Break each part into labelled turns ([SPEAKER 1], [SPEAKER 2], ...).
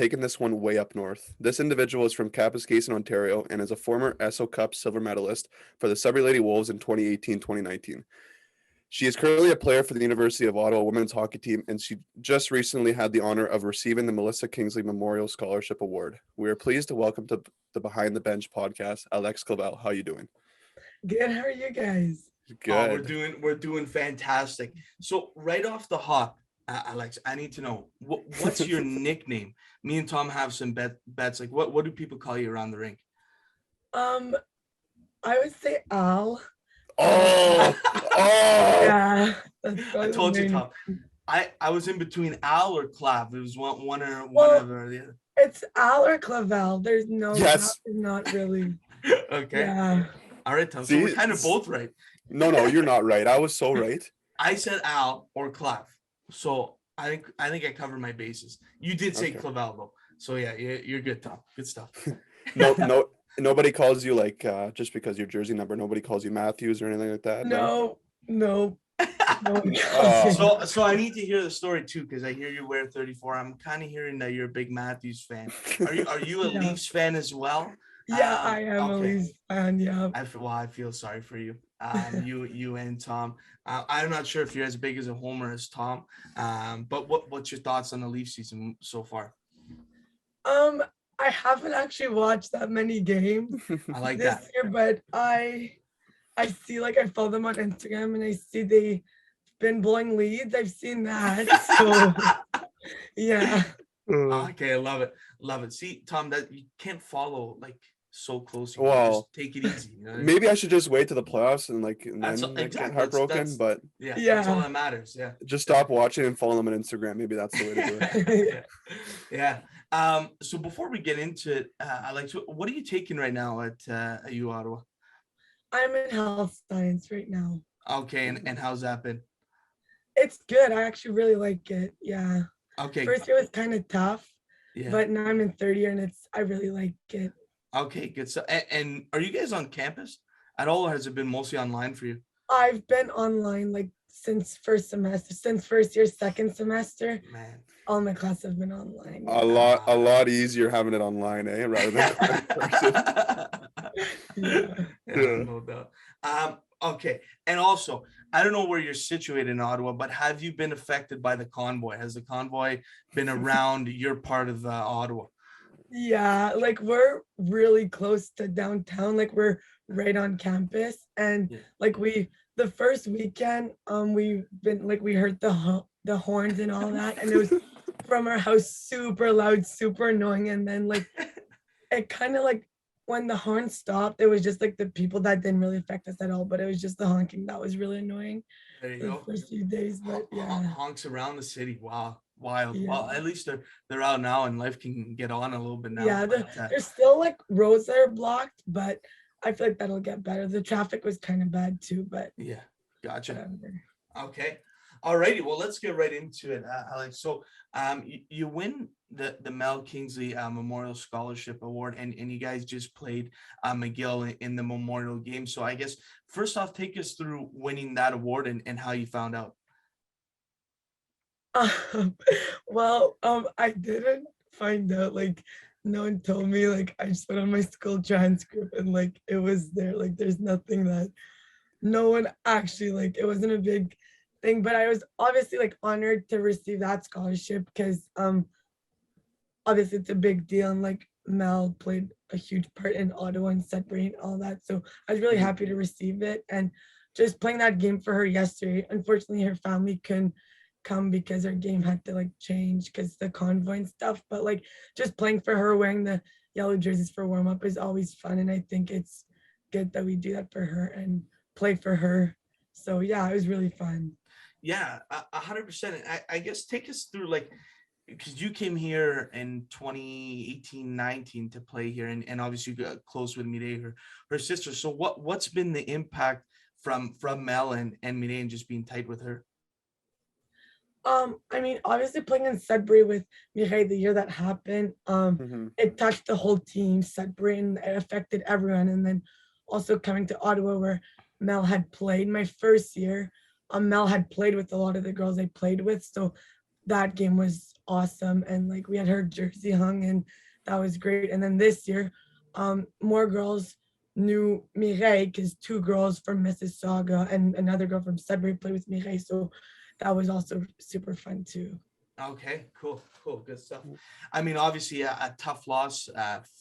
[SPEAKER 1] taking this one way up north. This individual is from Kapuskasing, Ontario, and is a former Esso Cup silver medalist for the Sudbury Lady Wolves in 2018-2019. She is currently a player for the University of Ottawa women's hockey team, and she just recently had the honor of receiving the Mel Kingsley Memorial Scholarship Award. We are pleased to welcome to the Behind the Bench podcast, Alexe Clavelle. How are you doing?
[SPEAKER 2] Good. How are you guys?
[SPEAKER 1] Good.
[SPEAKER 3] We're doing fantastic. So right off the hop, Alex, I need to know what's your nickname? Me and Tom have some bets. Like, what do people call you around the rink?
[SPEAKER 2] I would say Al.
[SPEAKER 1] Oh,
[SPEAKER 2] Yeah.
[SPEAKER 3] I told you, Tom. I was in between Al or Clav. It was one or the other.
[SPEAKER 2] It's Al or Clavelle. There's no.
[SPEAKER 1] Yes.
[SPEAKER 2] Not really.
[SPEAKER 3] Okay.
[SPEAKER 2] Yeah.
[SPEAKER 3] All right, Tom. So we're kind of both right.
[SPEAKER 1] No, you're not right. I was so right.
[SPEAKER 3] I said Al or Clav. So I think I covered my bases. You did say Clavelle though. So yeah, you're good, Tom. Good stuff.
[SPEAKER 1] No, nobody calls you like just because your jersey number. Nobody calls you Matthews or anything like that.
[SPEAKER 2] No.
[SPEAKER 3] So I need to hear the story too, because I hear you wear 34. I'm kind of hearing that you're a big Matthews fan. Are you a Leafs fan as well?
[SPEAKER 2] Yeah, I am a Leafs fan. Yeah.
[SPEAKER 3] I feel sorry for you. You and Tom. I'm not sure if you're as big as a homer as Tom. But what's your thoughts on the Leaf season so far?
[SPEAKER 2] I haven't actually watched that many games
[SPEAKER 3] I like
[SPEAKER 2] this
[SPEAKER 3] that.
[SPEAKER 2] year, but I see, like, I follow them on Instagram and I see they've been blowing leads. I've seen that. So yeah.
[SPEAKER 3] Okay, I love it. See, Tom, that you can't follow like so close.
[SPEAKER 1] Well,
[SPEAKER 3] just take it easy. You know what I mean?
[SPEAKER 1] Maybe I should just wait to the playoffs and then get heartbroken. But
[SPEAKER 3] yeah, that's all that matters. Yeah.
[SPEAKER 1] Just stop watching and follow them on Instagram. Maybe that's the way to do
[SPEAKER 3] it. Yeah. So before we get into it, Alex, what are you taking right now at U Ottawa?
[SPEAKER 2] I'm in health science right now.
[SPEAKER 3] Okay, and how's that been?
[SPEAKER 2] It's good. I actually really like it. Yeah.
[SPEAKER 3] Okay.
[SPEAKER 2] First year was kind of tough,
[SPEAKER 3] yeah,
[SPEAKER 2] but now I'm in third year and I really like it.
[SPEAKER 3] Okay, good. So, and are you guys on campus at all, or has it been mostly online for you?
[SPEAKER 2] I've been online like since first year, second semester.
[SPEAKER 3] Man,
[SPEAKER 2] all my classes have been online.
[SPEAKER 1] A lot easier having it online, rather than in person.
[SPEAKER 3] Yeah, no doubt. Okay, and also, I don't know where you're situated in Ottawa, but have you been affected by the convoy? Has the convoy been around your part of Ottawa?
[SPEAKER 2] Yeah, like we're really close to downtown. Like we're right on campus, and like the first weekend, we heard the horns and all that, and it was from our house, super loud, super annoying, and then like it kind of like. When the horn stopped, it was just like the people that didn't really affect us at all, but it was just the honking that was really annoying.
[SPEAKER 3] There you go.
[SPEAKER 2] The first few days, but yeah.
[SPEAKER 3] Honks around the city. Wow, wild.
[SPEAKER 2] Yeah.
[SPEAKER 3] Well, at least they're out now and life can get on a little bit now.
[SPEAKER 2] Yeah, there's still like roads that are blocked, but I feel like that'll get better. The traffic was kind of bad too, but
[SPEAKER 3] yeah, gotcha.
[SPEAKER 2] Whatever.
[SPEAKER 3] Okay. Alrighty, well, let's get right into it, Alex. So, you win the Mel Kingsley Memorial Scholarship Award, and you guys just played McGill in the Memorial game. So, I guess first off, take us through winning that award and how you found out.
[SPEAKER 2] I didn't find out. Like, no one told me. Like, I just went on my school transcript, and like it was there. Like, there's nothing that no one actually like. It wasn't a big thing, but I was obviously like honored to receive that scholarship because obviously it's a big deal, and like Mel played a huge part in Ottawa and Sudbury and all that, so I was really happy to receive it. And just playing that game for her yesterday, unfortunately her family couldn't come because our game had to like change because the convoy and stuff, but like just playing for her, wearing the yellow jerseys for warm-up is always fun, and I think it's good that we do that for her and play for her. So yeah, it was really fun.
[SPEAKER 3] Yeah, 100%. I guess take us through, like, because you came here in 2018-19 to play here, and obviously you got close with Midday, her sister. So what's been the impact from Mel and Midday and just being tight with her?
[SPEAKER 2] I mean, obviously playing in Sudbury with Midday the year that happened, it touched the whole team, Sudbury, and it affected everyone. And then also coming to Ottawa where Mel had played my first year. Mel had played with a lot of the girls I played with, so that game was awesome. And like we had her jersey hung and that was great. And then this year, more girls knew Mireille because two girls from Mississauga and another girl from Sudbury played with Mireille. So that was also super fun too.
[SPEAKER 3] Okay, cool, good stuff. I mean, obviously a tough loss,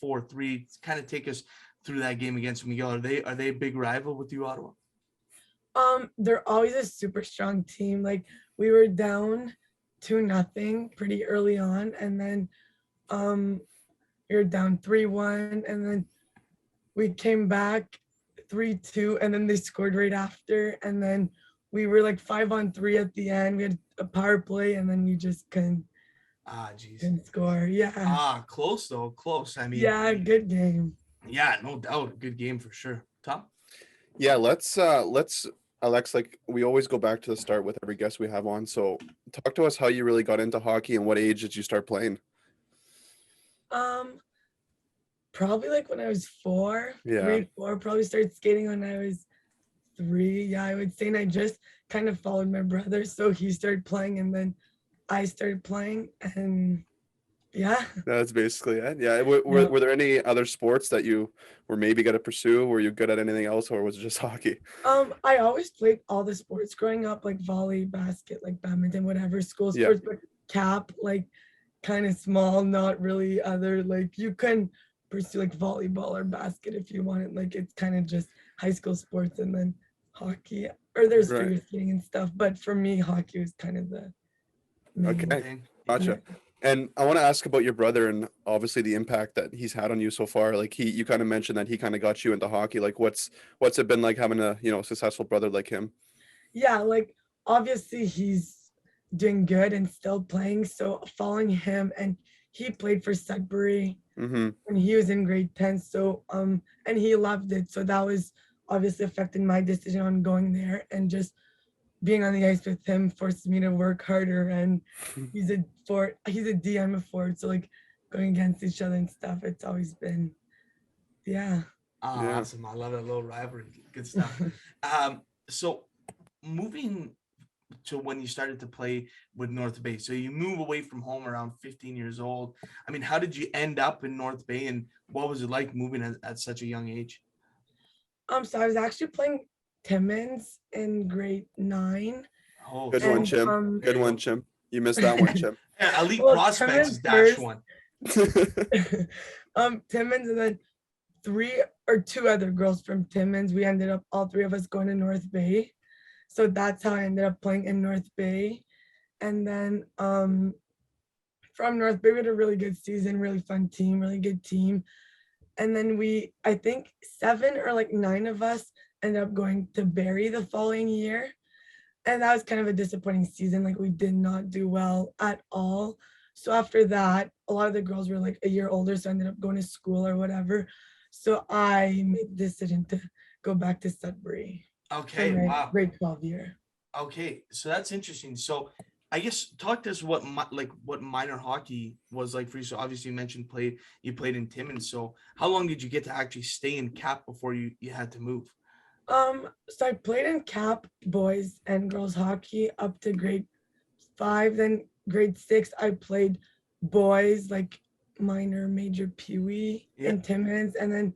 [SPEAKER 3] 4-3. Kind of take us through that game against Miguel. Are they a big rival with you, Ottawa?
[SPEAKER 2] They're always a super strong team. Like we were down 2-0 pretty early on, and then we were down 3-1, and then we came back 3-2, and then they scored right after, and then we were like 5-on-3 at the end. We had a power play, and then we just couldn't score. Yeah.
[SPEAKER 3] Close though, close. I mean,
[SPEAKER 2] Yeah, good game.
[SPEAKER 3] yeah, no doubt, good game for sure. Tom?
[SPEAKER 1] Yeah, let's Alex, like we always go back to the start with every guest we have on. So talk to us how you really got into hockey and what age did you start playing?
[SPEAKER 2] Probably like when I was 4,
[SPEAKER 1] Yeah.
[SPEAKER 2] 3, 4. Probably started skating when I was 3. Yeah, I would say. And I just kind of followed my brother, so he started playing, and then I started playing, and yeah.
[SPEAKER 1] That's basically it. Yeah.
[SPEAKER 2] Yeah.
[SPEAKER 1] Were there any other sports that you were maybe going to pursue? Were you good at anything else, or was it just hockey?
[SPEAKER 2] I always played all the sports growing up, like volley, basket, like badminton, whatever, school
[SPEAKER 1] Yeah.
[SPEAKER 2] sports, but cap, like kind of small, not really other, like you can pursue like volleyball or basket if you wanted. Like it's kind of just high school sports and then hockey, or there's
[SPEAKER 1] Right.
[SPEAKER 2] figure skating and stuff. But for me, hockey was kind of the main.
[SPEAKER 1] Okay. Gotcha. And I want to ask about your brother and obviously the impact that he's had on you so far. Like you kind of mentioned that he kind of got you into hockey. Like what's it been like having a, successful brother like him?
[SPEAKER 2] Yeah, like obviously he's doing good and still playing. So following him, and he played for Sudbury
[SPEAKER 1] Mm-hmm.
[SPEAKER 2] when he was in grade 10. So and he loved it. So that was obviously affecting my decision on going there, and just being on the ice with him forced me to work harder. And he's a D, I'm a forward. So like going against each other and stuff, it's always been, yeah.
[SPEAKER 1] Yeah.
[SPEAKER 3] Awesome. I love that little rivalry. Good stuff. So moving to when you started to play with North Bay. So you move away from home around 15 years old. I mean, how did you end up in North Bay, and what was it like moving at such a young age?
[SPEAKER 2] So I was actually playing Timmins in grade 9.
[SPEAKER 3] Oh,
[SPEAKER 1] Good one,
[SPEAKER 2] And
[SPEAKER 1] Chim. Good one, Chim. You missed that one, Chim.
[SPEAKER 3] yeah, elite
[SPEAKER 2] Well,
[SPEAKER 3] prospects is
[SPEAKER 2] Timmins
[SPEAKER 3] dash one.
[SPEAKER 2] Timmins, and then 3 or 2 other girls from Timmins. We ended up, all 3 of us, going to North Bay. So that's how I ended up playing in North Bay. And then from North Bay, we had a really good season, really fun team, really good team. And then I think 7 or like 9 of us ended up going to Barrie the following year. And that was kind of a disappointing season. Like we did not do well at all. So after that, a lot of the girls were like a year older, so I ended up going to school or whatever. So I made the decision to go back to Sudbury.
[SPEAKER 3] Okay,
[SPEAKER 2] for my
[SPEAKER 3] wow.
[SPEAKER 2] grade 12 year.
[SPEAKER 3] Okay, so that's interesting. So I guess talk to us what minor hockey was like for you. So obviously you mentioned you played in Timmins. So how long did you get to actually stay in Cap before you had to move?
[SPEAKER 2] So I played in Cap boys and girls hockey up to grade 5. Then grade 6, I played boys, like minor, major, peewee in Timmins. And then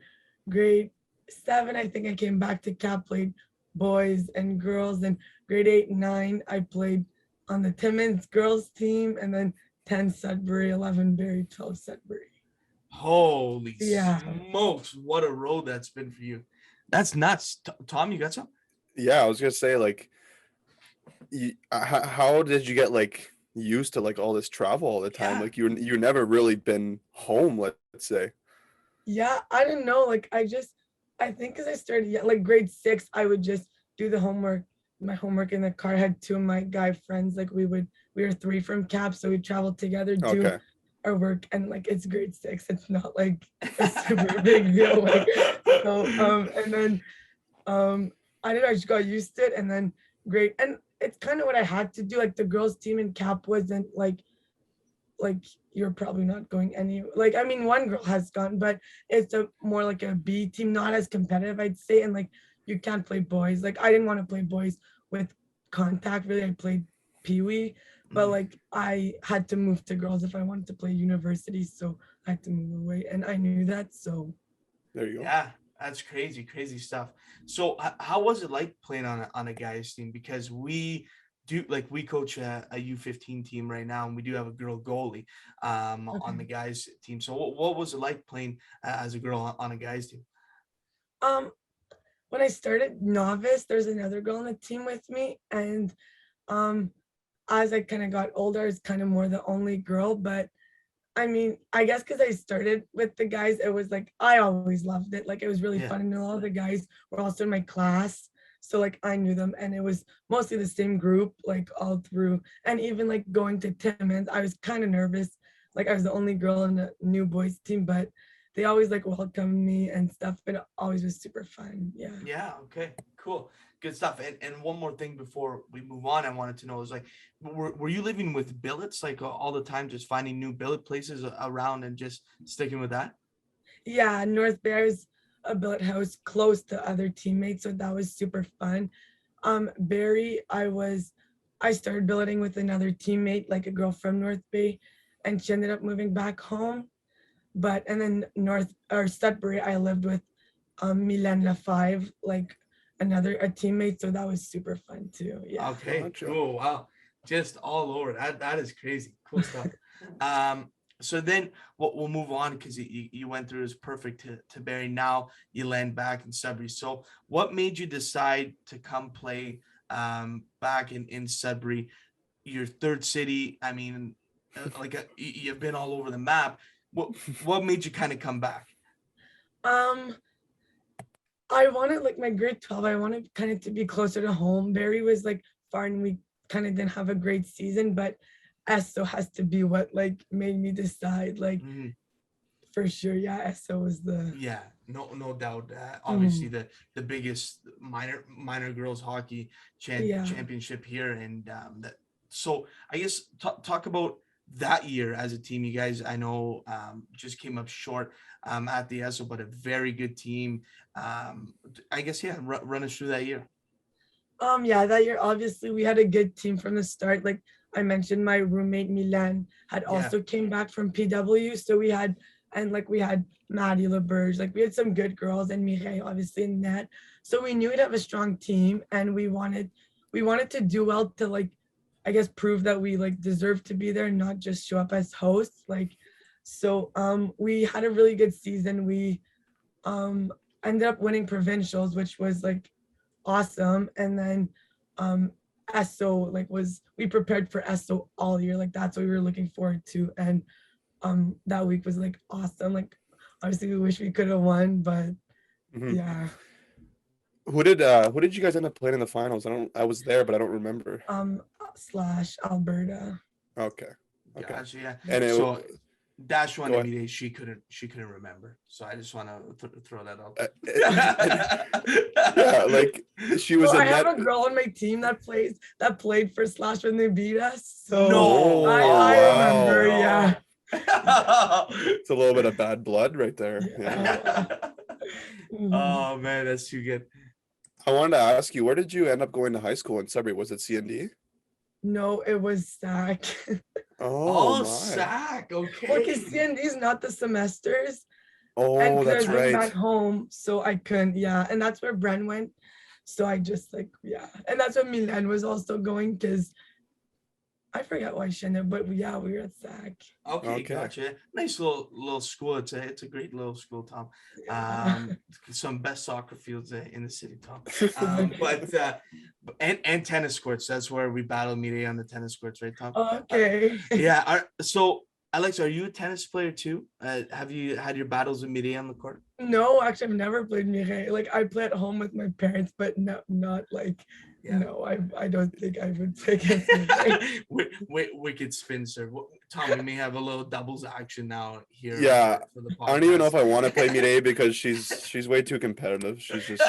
[SPEAKER 2] grade 7, I think I came back to Cap, played boys and girls. Then grade 8 and 9, I played on the Timmins girls team. And then 10 Sudbury, 11 Barrie, 12 Sudbury.
[SPEAKER 3] Holy smokes, what a road that's been for you. That's nuts. Tom, you got some?
[SPEAKER 1] Yeah, I was gonna say, like, how did you get like used to like all this travel all the time?
[SPEAKER 3] Yeah.
[SPEAKER 1] Like you never really been home, let's say.
[SPEAKER 2] Yeah, I didn't know. Like I think because I started like grade 6, I would just do my homework in the car. I had 2 of my guy friends. Like we were 3 from Cap, so we traveled together, do
[SPEAKER 1] Okay.
[SPEAKER 2] our work, and like it's grade 6. It's not like a super big deal. Like so, and then I just got used to it, and then and it's kind of what I had to do. Like the girls team in Cap wasn't like you're probably not going any, like I mean one girl has gone, but it's more like a B team, not as competitive, I'd say. And like you can't play boys. Like I didn't want to play boys with contact really. I played peewee, but like I had to move to girls if I wanted to play university, so I had to move away, and I knew that. So
[SPEAKER 1] There you go.
[SPEAKER 3] Yeah, that's crazy stuff. So how was it like playing on a guys team? Because we coach a U15 team right now, and we do have a girl goalie on the
[SPEAKER 2] okay.
[SPEAKER 3] guys team. So what was it like playing as a girl on a guys team?
[SPEAKER 2] Um, when I started novice, there's another girl on the team with me, and um, as I kind of got older, I was kind of more the only girl. But I mean, I guess because I started with the guys, it was like I always loved it. Like it was really
[SPEAKER 3] Yeah.
[SPEAKER 2] fun, and all the guys were also in my class, so like I knew them, and it was mostly the same group, like all through. And even like going to Timmins, I was kind of nervous. Like I was the only girl in the new boys team, but they always like welcomed me and stuff. But it always was super fun. Yeah.
[SPEAKER 3] Yeah. Okay. Cool. Good stuff. And one more thing before we move on, I wanted to know is like, were you living with billets like all the time, just finding new billet places around and just sticking with that?
[SPEAKER 2] Yeah, North Bay, I was a billet house close to other teammates, so that was super fun. Barry, I started billeting with another teammate, like a girl from North Bay, and she ended up moving back home. But and then North or Sudbury, I lived with Milan Lafayette, like a teammate, so that was super fun too. Yeah.
[SPEAKER 3] Okay,
[SPEAKER 1] Gotcha.
[SPEAKER 3] cool. Wow. Just all over. That is crazy. Cool stuff. Um, so then we'll move on because you went through is perfect to Barry. Now you land back in Sudbury. So what made you decide to come play back in Sudbury, your third city? I mean, you've been all over the map. What made you kind of come back?
[SPEAKER 2] Um, I wanted like my grade 12, I wanted kind of to be closer to home. Barry was like far and we kind of didn't have a great season, but ESO has to be what like made me decide, like
[SPEAKER 3] Mhm.
[SPEAKER 2] for sure. Yeah, ESO was the
[SPEAKER 3] Yeah, no doubt. Obviously,
[SPEAKER 2] mhm,
[SPEAKER 3] the biggest minor girls hockey
[SPEAKER 2] yeah.
[SPEAKER 3] championship here, and that. So I guess talk about that year as a team. You guys, I know, just came up short at the ESO, but a very good team. I guess yeah, run us through that year.
[SPEAKER 2] Yeah, that year obviously we had a good team from the start. Like I mentioned, my roommate Milan had
[SPEAKER 3] Yeah,
[SPEAKER 2] also came back from PW. So we had Maddie LeBurge, like we had some good girls and Mireille obviously in that. So we knew we'd have a strong team and we wanted to do well to like I guess prove that we like deserve to be there, not just show up as hosts. Like so we had a really good season. We um ended up winning provincials, which was like awesome. And then um ESO like was we prepared for ESO all year. Like that's what we were looking forward to. And that week was like awesome. Like obviously we wish we could have won, but
[SPEAKER 1] Mhm.
[SPEAKER 2] yeah.
[SPEAKER 1] Who did you guys end up playing in the finals? I was there, but I don't remember.
[SPEAKER 2] Slash Alberta.
[SPEAKER 1] Okay. Okay.
[SPEAKER 3] gotcha. Yeah.
[SPEAKER 1] And it
[SPEAKER 3] So Dash
[SPEAKER 1] go
[SPEAKER 3] wanted
[SPEAKER 1] ahead.
[SPEAKER 3] me to she couldn't remember, so I just want to throw that out
[SPEAKER 1] Yeah,
[SPEAKER 3] there.
[SPEAKER 1] like she
[SPEAKER 2] Well,
[SPEAKER 1] was a
[SPEAKER 2] I have
[SPEAKER 1] net.
[SPEAKER 2] a girl on my team that played for Slash when they beat us. So
[SPEAKER 3] No.
[SPEAKER 1] Oh,
[SPEAKER 2] I
[SPEAKER 3] Oh
[SPEAKER 2] remember,
[SPEAKER 1] wow.
[SPEAKER 2] yeah.
[SPEAKER 3] no.
[SPEAKER 1] It's a little bit of bad blood right there. Yeah.
[SPEAKER 2] Yeah. Mhm.
[SPEAKER 3] Oh man, that's too good.
[SPEAKER 1] I wanted to ask you, where did you end up going to high school in Sudbury? Was it CND?
[SPEAKER 2] No, it was SAC.
[SPEAKER 1] Oh
[SPEAKER 3] Oh,
[SPEAKER 1] my.
[SPEAKER 3] sack.
[SPEAKER 2] Well, because
[SPEAKER 3] Okay.
[SPEAKER 2] CND is not the semesters. And
[SPEAKER 1] Oh,
[SPEAKER 2] because I
[SPEAKER 1] that's
[SPEAKER 2] was living back
[SPEAKER 1] right.
[SPEAKER 2] home, so I couldn't, yeah. And that's where Bren went. So I just like, yeah. And that's what Milan was also going because I forget why she ended, but yeah, we were at SAC.
[SPEAKER 3] Okay,
[SPEAKER 1] Okay.
[SPEAKER 3] gotcha. Nice little school. It's a great little school, Tom.
[SPEAKER 2] Yeah.
[SPEAKER 3] Some best soccer fields in the city, Tom. But and tennis courts. That's where we battle Midday on the tennis courts, right, Tom? Uh,
[SPEAKER 2] Okay.
[SPEAKER 3] yeah. So Alex, are you a tennis player too? Have you had your battles with Midday on the court?
[SPEAKER 2] No, actually, I've never played Mireille. Like I play at home with my parents, but no, not like,
[SPEAKER 3] Yeah.
[SPEAKER 2] no, I don't think I would play against Mireille.
[SPEAKER 3] Wicked spinster. Tom, we may have a little doubles action now here
[SPEAKER 1] Yeah.
[SPEAKER 3] for the
[SPEAKER 1] I don't even know
[SPEAKER 3] podcast.
[SPEAKER 1] if I want to play Mid A because she's way too competitive. She's just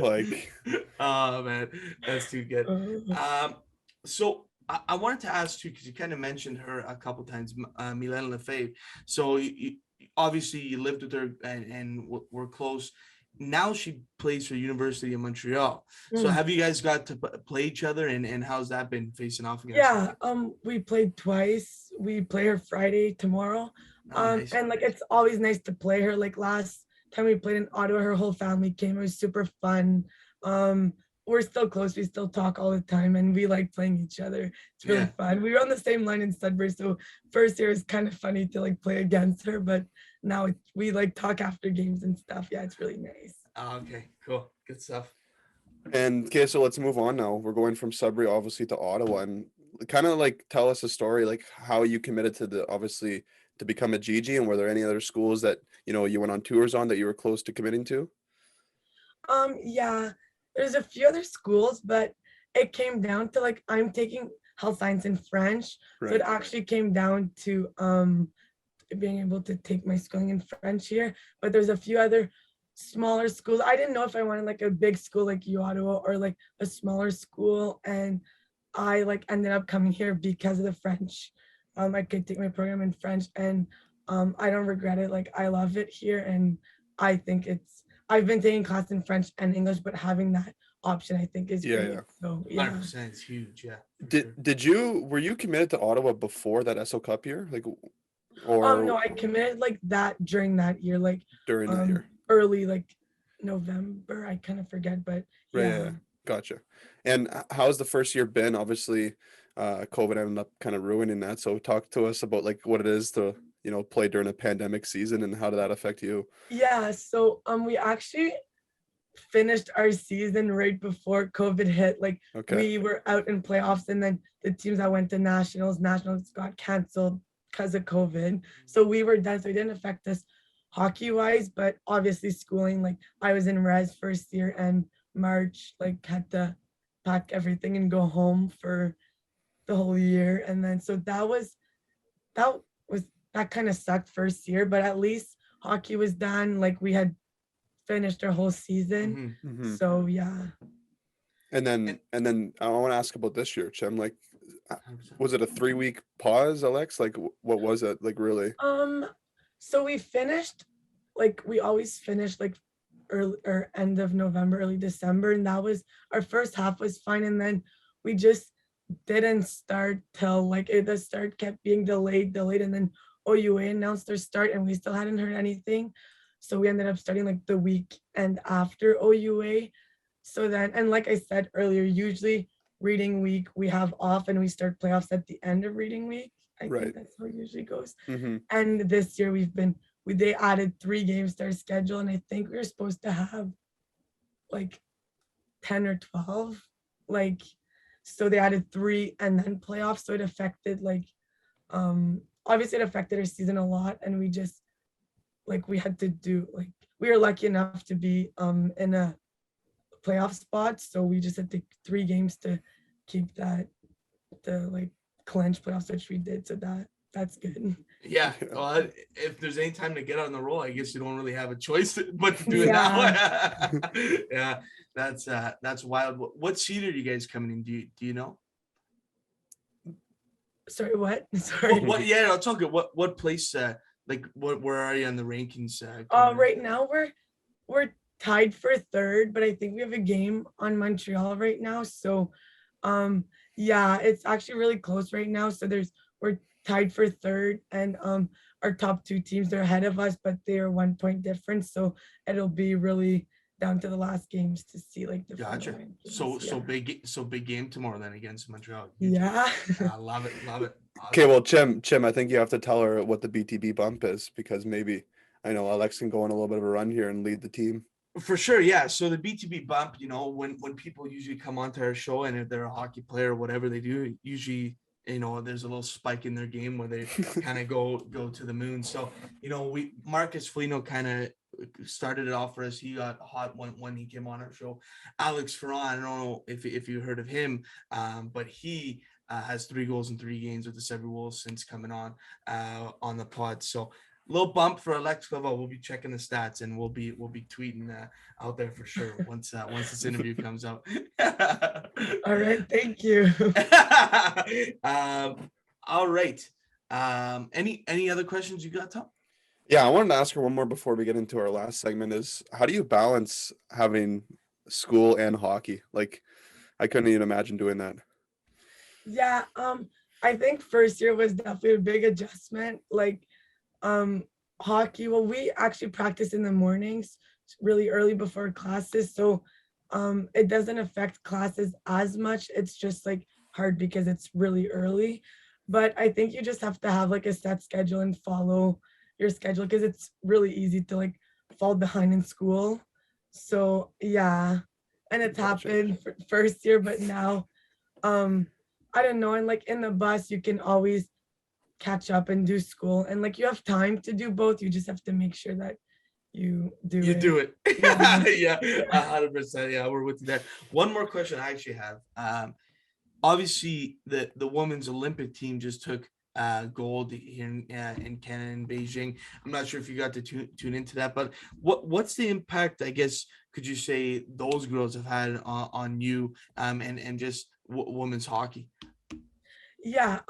[SPEAKER 1] like
[SPEAKER 3] Oh man, that's too good.
[SPEAKER 2] Uh,
[SPEAKER 3] So I wanted to ask you because you kind of mentioned her a couple times, Milan Lefebvre. So obviously you lived with her and were close. now she plays for University of Montreal. So
[SPEAKER 2] Mm.
[SPEAKER 3] have you guys got to play each other, and how's that been facing off against?
[SPEAKER 2] Yeah, we played twice. We play her Friday tomorrow.
[SPEAKER 3] Oh, nice.
[SPEAKER 2] And like it's always nice to play her. Like last time we played in Ottawa, her whole family came. It was super fun. We're still close. We still talk all the time, and we like playing each other. It's really fun. We were on the same line in Sudbury, so first year is kind of funny to like play against her, but now we like talk after games and stuff. Yeah, it's really nice.
[SPEAKER 3] Oh, okay, cool, good stuff.
[SPEAKER 1] And okay, so let's move on now. We're going from Sudbury obviously to Ottawa, and kind of like tell us a story, like how you committed to the obviously to become a GG, and were there any other schools that you went on tours on that you were close to committing to?
[SPEAKER 2] Yeah, there's a few other schools, but it came down to like I'm taking health science and French. So it
[SPEAKER 1] Right.
[SPEAKER 2] actually came down to being able to take my schooling in French here. But there's a few other smaller schools. I didn't know if I wanted like a big school like U Ottawa or like a smaller school. And I like ended up coming here because of the French. I could take my program in French and I don't regret it. Like I love it here and I think I've been taking class in French and English, but having that option I think is
[SPEAKER 1] Yeah,
[SPEAKER 2] great.
[SPEAKER 1] yeah.
[SPEAKER 2] So yeah.
[SPEAKER 3] 100% is huge. Yeah. for
[SPEAKER 1] Did
[SPEAKER 3] sure.
[SPEAKER 1] were you committed to Ottawa before that SO Cup year, like, or
[SPEAKER 2] No, I committed like that during that year, like
[SPEAKER 1] during that year?
[SPEAKER 2] early like November. I kind of forget, but
[SPEAKER 1] Right.
[SPEAKER 2] yeah.
[SPEAKER 1] Yeah. Gotcha. And how's the first year been? Obviously, COVID ended up kind of ruining that. So talk to us about like what it is to play during a pandemic season, and how did that affect you?
[SPEAKER 2] Yeah, so we actually finished our season right before COVID hit. Like
[SPEAKER 1] Okay.
[SPEAKER 2] we were out in playoffs and then the teams that went to nationals got canceled because of COVID. So we were done. So it didn't affect us hockey wise, but obviously schooling, like I was in res first year and March, like had to pack everything and go home for the whole year. And then so that was that kind of sucked first year, but at least hockey was done. Like we had finished our whole season.
[SPEAKER 3] Mhm.
[SPEAKER 1] Mhm.
[SPEAKER 2] So yeah.
[SPEAKER 1] And then I want to ask about this year, Chim. Like,
[SPEAKER 3] 100%.
[SPEAKER 1] was it a 3-week pause, Alex? Like, what was it like, really?
[SPEAKER 2] So we finished like we always finish like early or end of November, early December, and that was our first half was fine, and then we just didn't start till like the start kept being delayed, and then OUA announced their start, and we still hadn't heard anything, so we ended up starting like the week and after OUA. So then, and like I said earlier, usually reading week we have off, and we start playoffs at the end of reading week. I
[SPEAKER 1] Right.
[SPEAKER 2] think that's how it usually goes.
[SPEAKER 1] Mm-hmm.
[SPEAKER 2] And this year they added 3 games to our schedule, and I think we were supposed to have like 10 or 12. Like, so they added 3 and then playoffs. So it affected like obviously it affected our season a lot. And we just like we had to do like we were lucky enough to be in a playoff spot. So we just had to 3 games to keep that the like clinch playoffs, which we did. So that's good.
[SPEAKER 3] Yeah. Well, if there's any time to get on the roll, I guess you don't really have a choice but to do it now. Yeah, that's wild. What seed are you guys coming in? Do you know?
[SPEAKER 2] Sorry, what? Sorry.
[SPEAKER 3] What? Yeah, I'll talk. What place? Like, where are you on the rankings?
[SPEAKER 2] Right now we're tied for third, but I think we have a game on Montreal right now. So yeah, it's actually really close right now. So we're tied for third, and our top 2 teams are ahead of us, but they are 1 point difference. So it'll be really down to the last games to see like the
[SPEAKER 3] Gotcha.
[SPEAKER 2] final rankings.
[SPEAKER 3] So big game tomorrow then against Montreal.
[SPEAKER 2] Yeah.
[SPEAKER 3] I love it. Awesome.
[SPEAKER 1] Okay, well, Chim, I think you have to tell her what the BTB bump is, because maybe I know Alex can go on a little bit of a run here and lead the team.
[SPEAKER 3] For sure, yeah. So the BTB bump, when people usually come onto our show, and if they're a hockey player or whatever they do, usually there's a little spike in their game where they kind of go to the moon. So Marcus Foligno kind of started it off for us. He got hot when he came on our show. Alex Ferron, I don't know if you heard of him, but he has 3 goals in 3 games with the Sudbury Wolves since coming on the pod. So little bump for Alexe Clavelle. We'll be checking the stats, and we'll be tweeting out there for sure once this interview comes out.
[SPEAKER 2] All right, thank you.
[SPEAKER 3] All right. Any other questions you got, Tom?
[SPEAKER 1] Yeah, I wanted to ask her one more before we get into our last segment is how do you balance having school and hockey? Like I couldn't even imagine doing that.
[SPEAKER 2] Yeah, I think first year was definitely a big adjustment. Like um hockey, well, we actually practice in the mornings really early before classes, so it doesn't affect classes as much. It's just like hard because it's really early. But I think you just have to have like a set schedule and follow your schedule because it's really easy to like fall behind in school. So yeah, and it's
[SPEAKER 1] Gotcha.
[SPEAKER 2] happened first year, but now um I don't know, and like in the bus you can always catch up and do school, and like you have time to do both. You just have to make sure that you do
[SPEAKER 3] You do
[SPEAKER 2] it.
[SPEAKER 3] it.
[SPEAKER 2] Yeah.
[SPEAKER 3] Yeah,
[SPEAKER 2] Yeah.
[SPEAKER 3] 100%. Yeah, we're with you there. One more question I actually have. Obviously the women's Olympic team just took gold here in Canada in Beijing. I'm not sure if you got to tune into that, but what's the impact, I guess, could you say those girls have had on you and just women's hockey?
[SPEAKER 2] Yeah,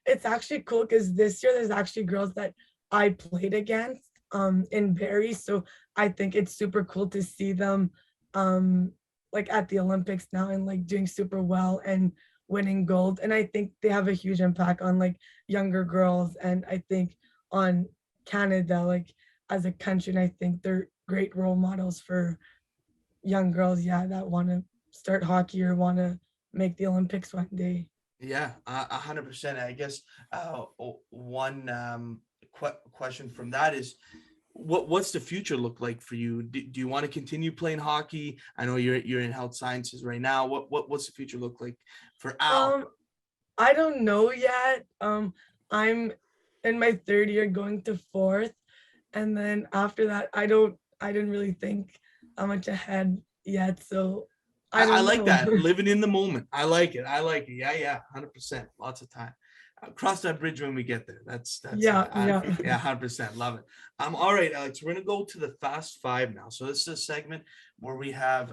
[SPEAKER 2] it's actually cool because this year there's actually girls that I played against in Barrie. So I think it's super cool to see them um like at the Olympics now and like doing super well and winning gold. And I think they have a huge impact on like younger girls, and I think on Canada, like as a country. And I think they're great role models for young girls, yeah, that want to start hockey or want to make the Olympics one day.
[SPEAKER 3] Yeah, 100%. I guess one question from that is, what's the future look like for you? Do you want to continue playing hockey? I know you're in health sciences right now. What's the future look like for Al?
[SPEAKER 2] Um, I don't know yet. I'm in my third year going to fourth. And then after that, I didn't really think how much ahead yet. So I
[SPEAKER 3] I
[SPEAKER 2] don't
[SPEAKER 3] like
[SPEAKER 2] know.
[SPEAKER 3] that, living in the moment. I like it. I like it. Yeah, yeah, 100%. Lots of time. Cross that bridge when we get there. That's
[SPEAKER 2] Yeah, yeah.
[SPEAKER 3] yeah, 100%. Love it. All right, Alex. We're gonna go to the fast five now. So this is a segment where we have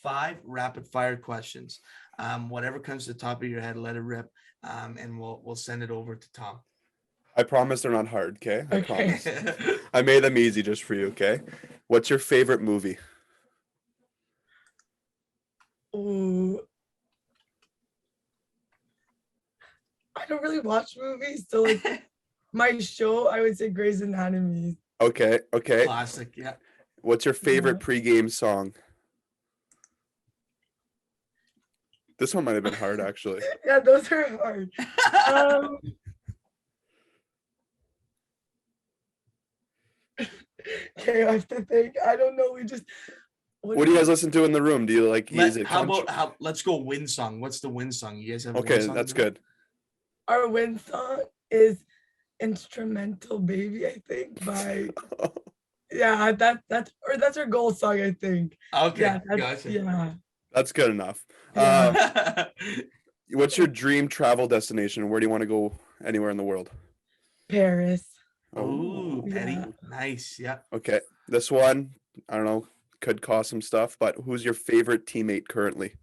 [SPEAKER 3] five rapid fire questions. Whatever comes to the top of your head, let it rip. And we'll send it over to Tom.
[SPEAKER 1] I promise they're not hard, okay? I
[SPEAKER 2] Okay.
[SPEAKER 1] promise. I made them easy just for you, okay? What's your favorite movie?
[SPEAKER 2] Ooh, I don't really watch movies. So like my show, I would say Grey's Anatomy.
[SPEAKER 1] Okay, okay.
[SPEAKER 3] Classic. Yeah.
[SPEAKER 1] What's your
[SPEAKER 2] Yeah.
[SPEAKER 1] favorite pregame song? This one might have been hard, actually.
[SPEAKER 2] Yeah, those are hard. Um, okay, I have to think. I don't know. We just
[SPEAKER 1] What do you guys listen to in the room? Do you like, is it
[SPEAKER 3] How
[SPEAKER 1] country?
[SPEAKER 3] about let's go win song. What's the win song? You guys have a win
[SPEAKER 1] Okay,
[SPEAKER 3] song?
[SPEAKER 1] that's
[SPEAKER 3] as well?
[SPEAKER 1] good.
[SPEAKER 2] our win song is Instrumental Baby, I think, by yeah, that's our goal song, I think.
[SPEAKER 3] Okay,
[SPEAKER 2] Yeah, that's
[SPEAKER 3] gotcha.
[SPEAKER 2] yeah,
[SPEAKER 1] That's good enough.
[SPEAKER 2] yeah.
[SPEAKER 1] What's your dream travel destination? Where do you want to go anywhere in the world?
[SPEAKER 2] Paris.
[SPEAKER 3] Oh, petty.
[SPEAKER 2] Yeah.
[SPEAKER 3] Nice. Yeah.
[SPEAKER 1] Okay. This one, I don't know, could cost some stuff, but who's your favorite teammate currently?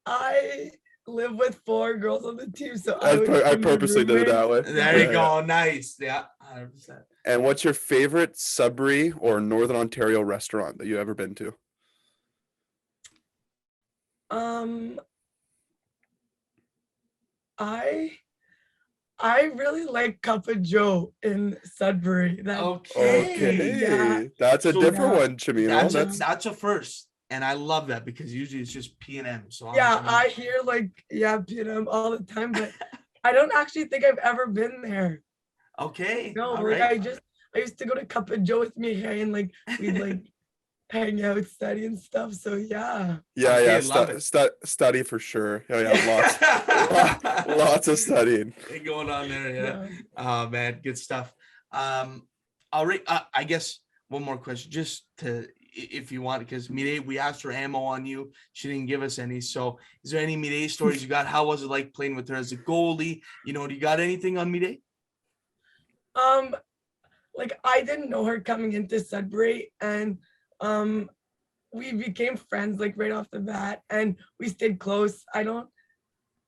[SPEAKER 2] I live with four girls on the team, so I would
[SPEAKER 1] I
[SPEAKER 2] say my
[SPEAKER 1] purposely did it
[SPEAKER 2] roommate.
[SPEAKER 1] that way.
[SPEAKER 3] There
[SPEAKER 2] Yeah.
[SPEAKER 3] you go. Nice. Yeah. 100%.
[SPEAKER 1] And what's your favorite Sudbury or Northern Ontario restaurant that you ever been to?
[SPEAKER 2] Um, I I really like Cup of Joe in Sudbury. That
[SPEAKER 3] Okay.
[SPEAKER 2] yeah,
[SPEAKER 1] Okay. That's a
[SPEAKER 3] So
[SPEAKER 1] different
[SPEAKER 2] yeah,
[SPEAKER 1] one, Chimino.
[SPEAKER 3] That's a first. And I love that because usually it's just P and M. So
[SPEAKER 2] yeah.
[SPEAKER 3] I'm
[SPEAKER 2] I hear like yeah, P&M all the time, but I don't actually think I've ever been there.
[SPEAKER 3] okay.
[SPEAKER 2] No,
[SPEAKER 3] All
[SPEAKER 2] like
[SPEAKER 3] right.
[SPEAKER 2] I used to go to Cup of Joe with me, hey, and like we'd like hang out, study and stuff. So yeah,
[SPEAKER 1] Yeah,
[SPEAKER 3] Okay,
[SPEAKER 1] yeah.
[SPEAKER 3] love it.
[SPEAKER 1] Study for sure. Yeah, yeah. Lots of studying.
[SPEAKER 3] Going on there. Yeah.
[SPEAKER 2] yeah.
[SPEAKER 3] Oh man, good stuff. All right. I guess one more question, just to if you want, because Midday, we asked for ammo on you. She didn't give us any. So, is there any Midday stories you got? How was it like playing with her as a goalie? You know, do you got anything on Midday?
[SPEAKER 2] Um, like I didn't know her coming into Sudbury, and um we became friends like right off the bat, and we stayed close. I don't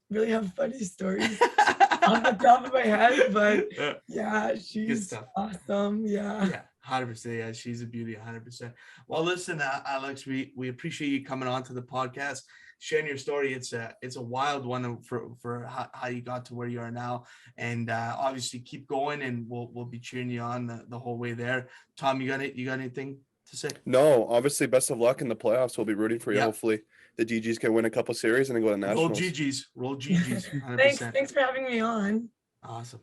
[SPEAKER 2] really have funny stories off the top of my head, but yeah, she's
[SPEAKER 3] stuff.
[SPEAKER 2] awesome. Yeah.
[SPEAKER 3] Yeah, 100%. Yeah, she's a beauty, 100%. Well, listen, Alex, we appreciate you coming on to the podcast, sharing your story. It's a wild one for how you got to where you are now, and obviously keep going, and we'll be cheering you on the whole way there. Tom, you got anything to say?
[SPEAKER 1] No, obviously, best of luck in the playoffs. We'll be rooting for you.
[SPEAKER 3] Yep.
[SPEAKER 1] Hopefully, the GGs can win a couple series and then go to
[SPEAKER 3] Roll
[SPEAKER 1] nationals.
[SPEAKER 3] GGs, roll GGs, 100%.
[SPEAKER 2] Thanks for having me on.
[SPEAKER 3] Awesome.